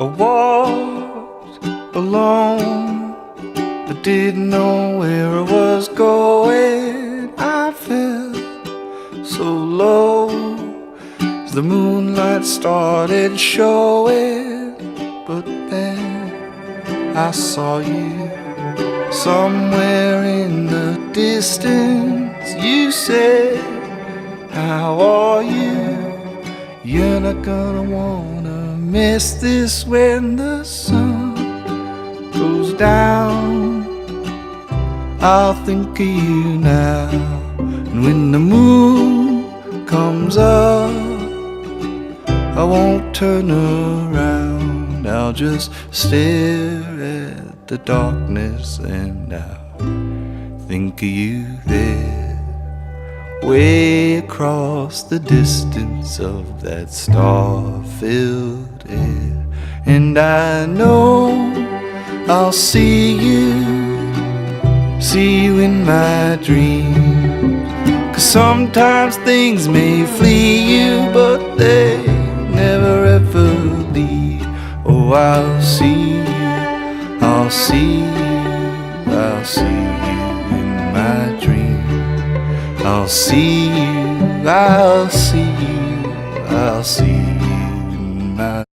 I walked alone, but didn't know where I was going. I felt so low as the moonlight started showing. But then I saw you somewhere in the distance. You said, how are you? You're not gonna wanna miss this when the sun goes down. I'll think of you now, and when the moon comes up, I won't turn around. I'll just stare at the darkness and I'll think of you there, way across the distance of that star-filled air. And I know I'll see you in my dreams. 'Cause sometimes things may flee you, but they never ever leave. Oh, I'll see you, I'll see you, I'll see you in my dreams. I'll see you, I'll see you, I'll see you.